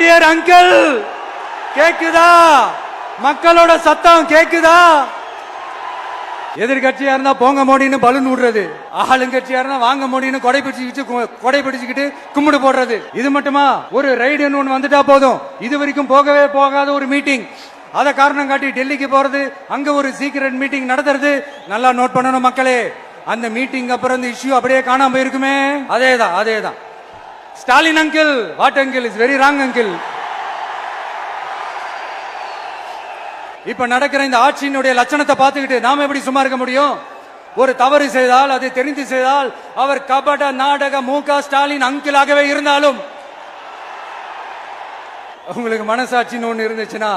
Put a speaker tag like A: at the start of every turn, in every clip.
A: Dear uncle கேக்குதா? மக்களோட சத்தம் கேக்குதா? எதிர்கட்சியா இருந்தா போங்க மோடின்னு பலூன் விடுறது, ஆளுங்கட்சியா இருந்தா வாங்க மோடின்னு கொடை பிடிச்சுக்கிட்டு கும்பிடு போடுறது. இது மட்டுமா? ஒரு ரைடுன்னு ஒன்று வந்துட்டா போதும், இது வரைக்கும் போகவே போகாத ஒரு மீட்டிங், அதை காரணம் காட்டி டெல்லிக்கு போறது, அங்க ஒரு சீக்கிரட் மீட்டிங் நடத்துறது. நல்லா நோட் பண்ணணும் மக்களே, அந்த மீட்டிங் அப்புறம் இந்த இஷ்யூ அப்படியே காணாம போயிருக்குமே. அதேதான் Stalin uncle, what uncle is very wrong uncle. இப்ப நடக்கிற இந்த ஆட்சியினுடைய லட்சணத்தை பார்த்துக்கிட்டு நாம எப்படி சும்மா இருக்க முடியும்? ஒரு தவறு செய்தால், அதை தெரிந்து செய்தால், அவர் கபட நாடக மு.க. ஸ்டாலின் அங்கிளாகவே இருந்தாலும், உங்களுக்கு மனசாட்சின்னு ஒண்ணு இருந்துச்சுன்னா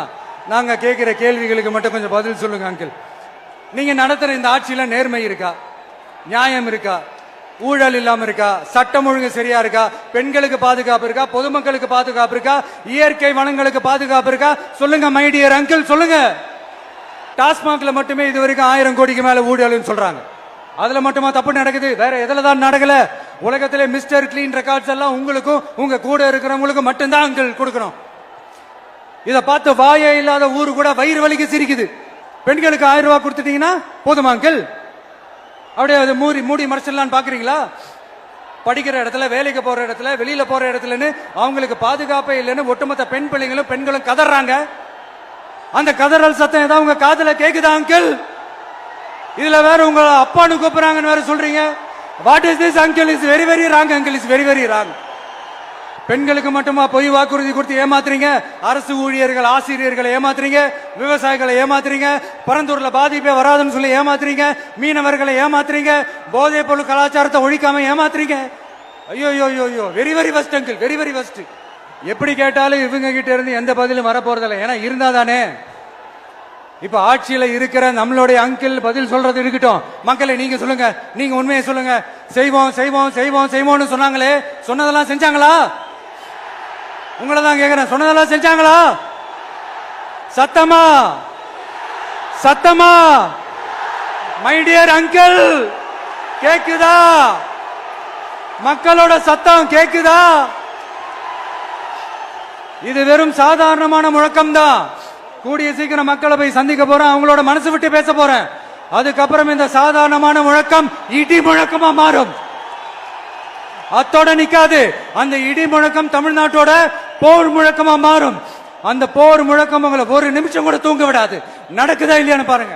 A: நாங்க கேட்கிற கேள்விகளுக்கு மட்டும் கொஞ்சம் பதில் சொல்லுங்க அங்கிள். நீங்க நடத்துற இந்த ஆட்சியில நேர்மை இருக்கா? நியாயம் இருக்கா? ஊழல் இல்லாம இருக்கா? சட்டம் ஒழுங்கு சரியா இருக்கா? பெண்களுக்கு பாதுகாப்பு இருக்கா? பொதுமக்களுக்கு பாதுகாப்பு இருக்கா? இயற்கை வளங்களுக்கு பாதுகாப்பு இருக்கா? சொல்லுங்க மை டியர் அங்கிள், சொல்லுங்க. டாஸ்மாக்ல மட்டுமே இது வரைக்கும் 1000 கோடிக்கு மேல ஊழல்னு சொல்றாங்க. அதுல மட்டுமா தப்பு நடக்குது? வேற எதுல தான் நடக்கல? உலகத்திலே மிஸ்டர் கிளீன் ரெக்கார்ட்ஸ் எல்லாம் உங்களுக்கும் உங்க கூட இருக்கிறவங்களுக்கும் மட்டும்தான் அங்கிள் கொடுக்கணும். இத பார்த்து வாயே இல்லாத ஊரு கூட வயிறு வலிக்கு சிரிக்குது. பெண்களுக்கு 1000 ரூபாய் கொடுத்துட்டீங்கன்னா போதுமா அங்கிள்? அப்படியே அது மூடி மறைச்சிடலான்னு பாக்குறீங்களா? படிக்கிற இடத்துல, வேலைக்கு போற இடத்துல, வெளியில போற இடத்துலன்னு அவங்களுக்கு பாதுகாப்பே இல்லைன்னு ஒட்டுமொத்த பெண்களும் கதறாங்க. அந்த கதறல் சத்தம் ஏதாவது உங்க காதுல கேக்குதா அங்கிள்? இதுல வேற உங்க அப்பான்னு கூப்பிடுறாங்கன்னு வேற சொல்றீங்க. What is this uncle? Is very very wrong uncle, is very very wrong. பெண்களுக்கு மட்டுமா பொய் வாக்குறுதி கொடுத்து ஏமாத்துறீங்க? அரசு ஊழியர்கள், ஆசிரியர்களை ஏமாத்துறீங்க, விவசாயிகளை ஏமாத்துறீங்க, பரந்தூர்ல பாதிப்பே வராதுன்னு சொல்லி ஏமாத்துறீங்க, மீனவர்களை ஏமாத்துறீங்க, போதைப் பொருள் கலாச்சாரத்தை ஒழிக்காம ஏமாத்துறீங்க. ஐயோ, very very first uncle, very very first. எப்படி கேட்டாலும் இவங்க கிட்ட இருந்து எந்த பதிலும் வரப்போறதில்லை. ஏன்னா இருந்தா தானே. இப்ப ஆட்சியில இருக்கிற நம்மளுடைய அங்கிள் பதில் சொல்றது இருக்கட்டும். மக்களை நீங்க சொல்லுங்க, நீங்க உண்மையை சொல்லுங்க. செய்வோம் சொன்னாங்களே, சொன்னதெல்லாம் செஞ்சாங்களா? உங்களை தான் கேக்குறேன், சொன்னதெல்லாம் செஞ்சாங்களா? சத்தமா மை டியர் அங்கிள் கேக்குதா? மக்களோட சத்தம் கேக்குதா? இது வெறும் சாதாரணமான முழக்கம் தான். கூடிய சீக்கிரம் மக்களை போய் சந்திக்க போறேன், அவங்களோட மனசு விட்டு பேச போறேன். அதுக்கப்புறம் இந்த சாதாரணமான முழக்கம் இடி முழக்கமா மாறும். அத்தோட நிக்காது. அந்த இடி முழக்கம் தமிழ்நாட்டோட போர் முழக்கமா மாறும். அந்த போர் முழக்கம் உங்களை ஒரு நிமிஷம் கூட தூங்க விடாது. நடக்குதா இல்லையான்னு பாருங்க.